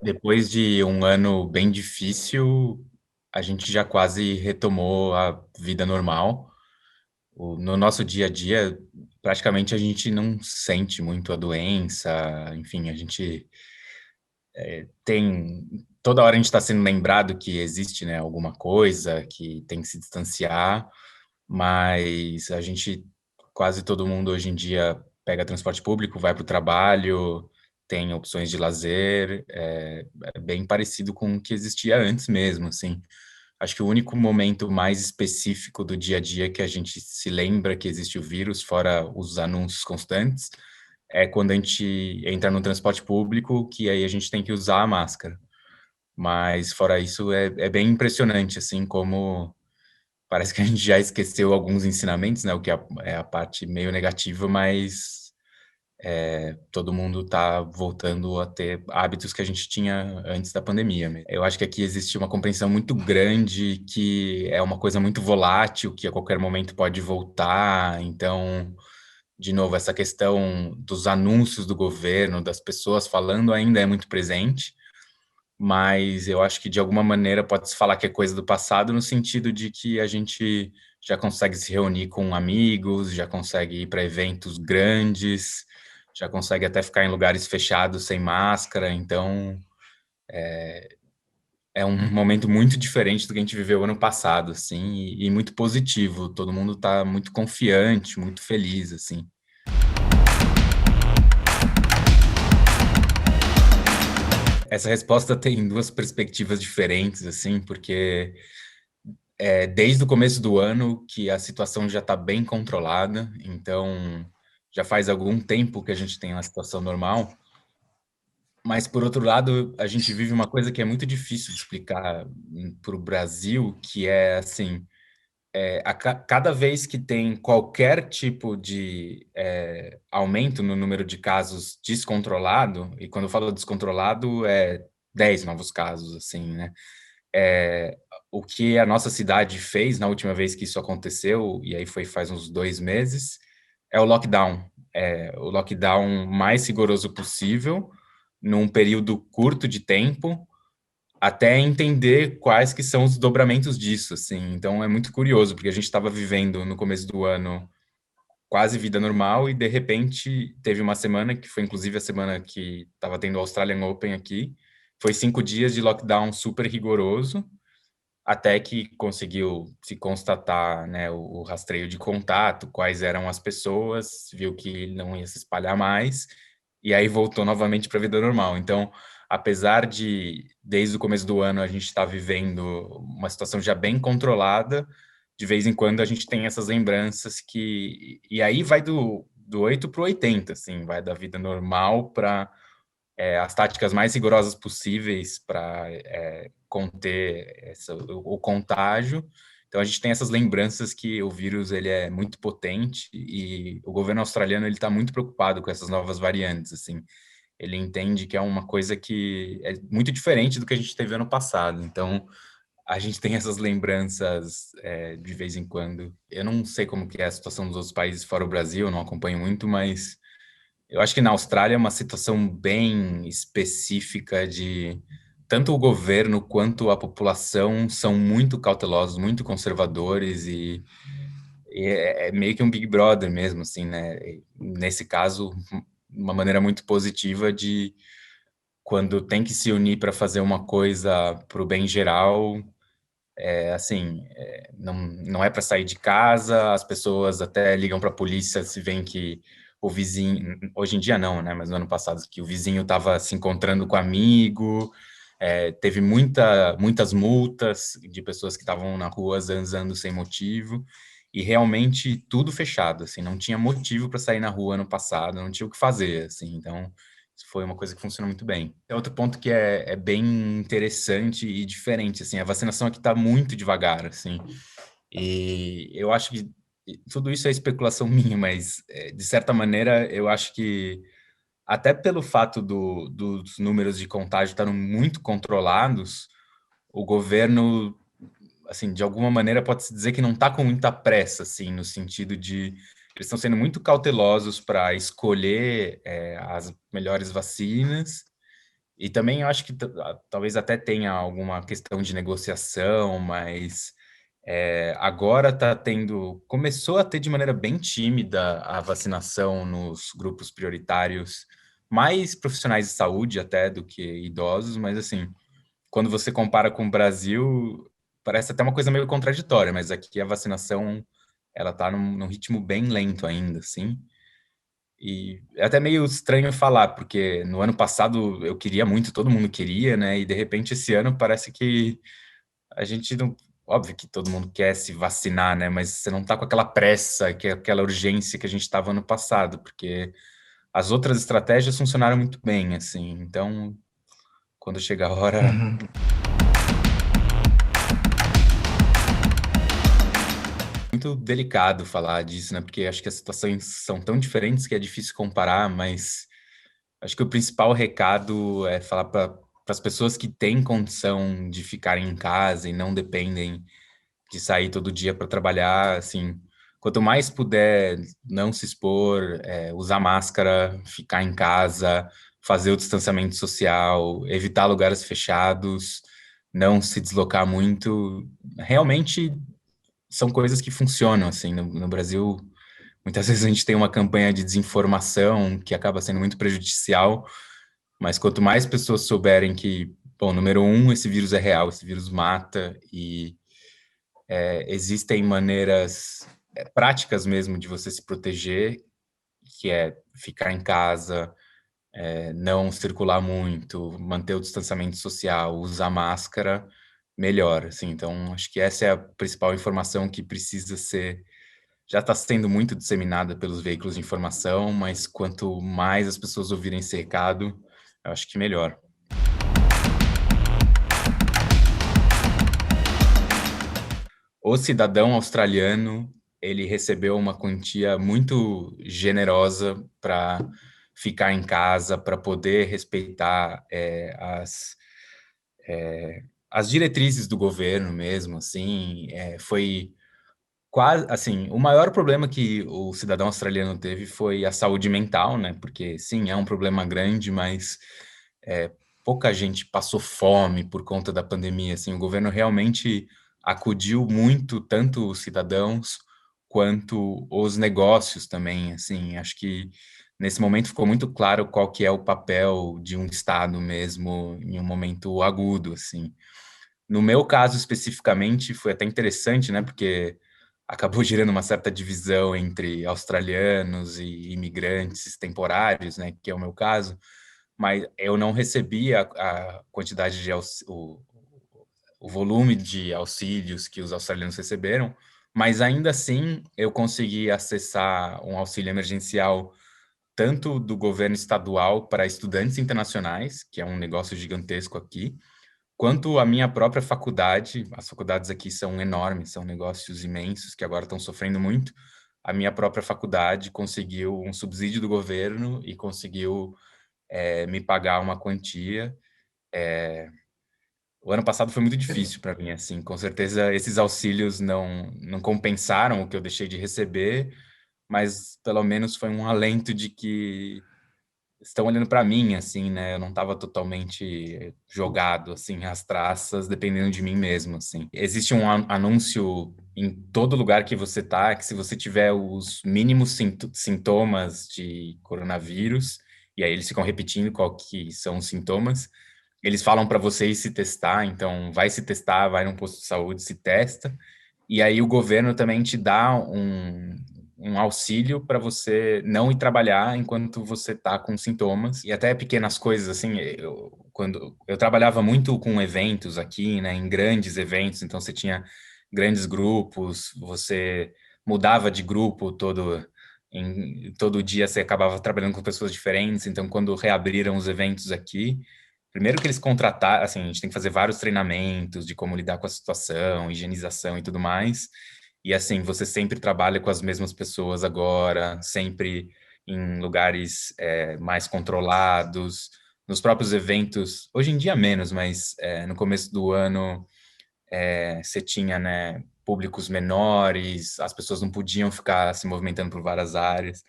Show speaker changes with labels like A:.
A: Depois de um ano bem difícil, a gente já quase retomou a vida normal. No nosso dia a dia, praticamente a gente não sente muito a doença, enfim, a gente tem toda hora a gente está sendo lembrado que existe, né, alguma coisa, que tem que se distanciar, mas a gente quase todo mundo hoje em dia pega transporte público, vai para o trabalho, tem opções de lazer, é bem parecido com o que existia antes mesmo, assim. Acho que o único momento mais específico do dia a dia que a gente se lembra que existe o vírus, fora os anúncios constantes, é quando a gente entra no transporte público, que aí a gente tem que usar a máscara. Mas fora isso é bem impressionante, assim, como parece que a gente já esqueceu alguns ensinamentos, né, o que é a parte meio negativa, mas, todo mundo está voltando a ter hábitos que a gente tinha antes da pandemia mesmo. Eu acho que aqui existe uma compreensão muito grande que é uma coisa muito volátil, que a qualquer momento pode voltar, então, de novo, essa questão dos anúncios do governo, das pessoas falando ainda é muito presente, mas eu acho que de alguma maneira pode-se falar que é coisa do passado, no sentido de que a gente já consegue se reunir com amigos, já consegue ir para eventos grandes, já consegue até ficar em lugares fechados sem máscara, então é um momento muito diferente do que a gente viveu ano passado, assim, e muito positivo. Todo mundo está muito confiante, muito feliz, assim. Essa resposta tem 2 perspectivas diferentes, assim, porque desde o começo do ano que a situação já está bem controlada, então já faz algum tempo que a gente tem uma situação normal, mas por outro lado, a gente vive uma coisa que é muito difícil de explicar para o Brasil, que é assim, cada vez que tem qualquer tipo de aumento no número de casos descontrolado, e quando eu falo descontrolado é 10 novos casos, assim, né? É, o que a nossa cidade fez na última vez que isso aconteceu, e aí foi faz uns 2 meses, é o lockdown. É o lockdown mais rigoroso possível, num período curto de tempo, até entender quais que são os dobramentos disso, assim. Então é muito curioso, porque a gente estava vivendo no começo do ano quase vida normal e de repente teve uma semana que foi inclusive a semana que estava tendo o Australian Open aqui, foi 5 dias de lockdown super rigoroso, até que conseguiu se constatar, né, o rastreio de contato, quais eram as pessoas, viu que não ia se espalhar mais, e aí voltou novamente para a vida normal. Então, apesar de, desde o começo do ano, a gente estar vivendo uma situação já bem controlada, de vez em quando a gente tem essas lembranças que... E aí vai do 8 para o 80, assim, vai da vida normal para as táticas mais rigorosas possíveis para conter o contágio. Então a gente tem essas lembranças que o vírus ele é muito potente e o governo australiano ele está muito preocupado com essas novas variantes, assim. Ele entende que é uma coisa que é muito diferente do que a gente teve ano passado. Então a gente tem essas lembranças de vez em quando. Eu não sei como que é a situação dos outros países fora o Brasil, eu não acompanho muito, mas eu acho que na Austrália é uma situação bem específica de tanto o governo quanto a população são muito cautelosos, muito conservadores e é meio que um Big Brother mesmo, assim, né? E nesse caso, uma maneira muito positiva de quando tem que se unir para fazer uma coisa para o bem geral, assim, não é para sair de casa, as pessoas até ligam para a polícia se veem que o vizinho, hoje em dia não, né, mas no ano passado, que o vizinho estava se encontrando com amigo, teve muitas multas de pessoas que estavam na rua zanzando sem motivo, e realmente tudo fechado, assim, não tinha motivo para sair na rua ano passado, não tinha o que fazer, assim, então isso foi uma coisa que funcionou muito bem. É outro ponto que é bem interessante e diferente, assim, a vacinação aqui está muito devagar, assim, e eu acho que tudo isso é especulação minha, mas de certa maneira eu acho que até pelo fato dos números de contágio estarem muito controlados, o governo, assim, de alguma maneira pode-se dizer que não está com muita pressa, assim, no sentido de eles estão sendo muito cautelosos para escolher as melhores vacinas E também eu acho que talvez até tenha alguma questão de negociação, mas agora começou a ter de maneira bem tímida a vacinação nos grupos prioritários, mais profissionais de saúde até do que idosos, mas assim, quando você compara com o Brasil, parece até uma coisa meio contraditória, mas aqui a vacinação ela está num ritmo bem lento ainda, assim. E é até meio estranho falar, porque no ano passado eu queria muito, todo mundo queria, né? E de repente esse ano parece que a gente não. Óbvio que todo mundo quer se vacinar, né? Mas você não tá com aquela pressa, aquela urgência que a gente estava ano passado, porque as outras estratégias funcionaram muito bem, assim. Então, quando chega a hora.
B: Uhum.
A: Muito delicado falar disso, né? Porque acho que as situações são tão diferentes que é difícil comparar, mas acho que o principal recado é falar para as pessoas que têm condição de ficarem em casa e não dependem de sair todo dia para trabalhar, assim, quanto mais puder não se expor, usar máscara, ficar em casa, fazer o distanciamento social, evitar lugares fechados, não se deslocar muito, realmente são coisas que funcionam, assim, no Brasil. Muitas vezes a gente tem uma campanha de desinformação que acaba sendo muito prejudicial, mas quanto mais pessoas souberem que, bom, número um, esse vírus é real, esse vírus mata e existem maneiras práticas mesmo de você se proteger, que é ficar em casa, não circular muito, manter o distanciamento social, usar máscara, melhor, assim. Então, acho que essa é a principal informação que precisa ser já está sendo muito disseminada pelos veículos de informação, mas quanto mais as pessoas ouvirem esse recado, eu acho que melhor. O cidadão australiano, ele recebeu uma quantia muito generosa para ficar em casa, para poder respeitar as diretrizes do governo mesmo, assim, foi quase, assim, o maior problema que o cidadão australiano teve foi a saúde mental, né? Porque sim, é um problema grande, mas é, pouca gente passou fome por conta da pandemia. Assim, o governo realmente acudiu muito, tanto os cidadãos quanto os negócios também. Assim, acho que nesse momento ficou muito claro qual que é o papel de um Estado mesmo em um momento agudo, assim. No meu caso, especificamente, foi até interessante, né? Porque acabou gerando uma certa divisão entre australianos e imigrantes temporários, né? Que é o meu caso. Mas eu não recebi a quantidade de o volume de auxílios que os australianos receberam, mas ainda assim eu consegui acessar um auxílio emergencial tanto do governo estadual para estudantes internacionais, que é um negócio gigantesco aqui, quanto a minha própria faculdade. As faculdades aqui são enormes, são negócios imensos que agora estão sofrendo muito. A minha própria faculdade conseguiu um subsídio do governo e conseguiu me pagar uma quantia. O ano passado foi muito difícil para mim, assim, com certeza esses auxílios não compensaram o que eu deixei de receber, mas pelo menos foi um alento de que estão olhando para mim, assim, né? Eu não estava totalmente jogado, assim, às traças, dependendo de mim mesmo, assim. Existe um anúncio em todo lugar que você tá, que se você tiver os mínimos sintomas de coronavírus, e aí eles ficam repetindo qual que são os sintomas, eles falam para você ir se testar, então vai se testar, vai num posto de saúde, se testa, e aí o governo também te dá um auxílio para você não ir trabalhar enquanto você está com sintomas. E até pequenas coisas, assim, quando eu trabalhava muito com eventos aqui, né, em grandes eventos, então você tinha grandes grupos, você mudava de grupo todo dia, você acabava trabalhando com pessoas diferentes, então quando reabriram os eventos aqui, primeiro que eles contrataram, assim, a gente tem que fazer vários treinamentos de como lidar com a situação, higienização e tudo mais. E assim, você sempre trabalha com as mesmas pessoas agora, sempre em lugares mais controlados, nos próprios eventos, hoje em dia menos, mas no começo do ano você tinha, né, públicos menores, as pessoas não podiam ficar se movimentando por várias áreas.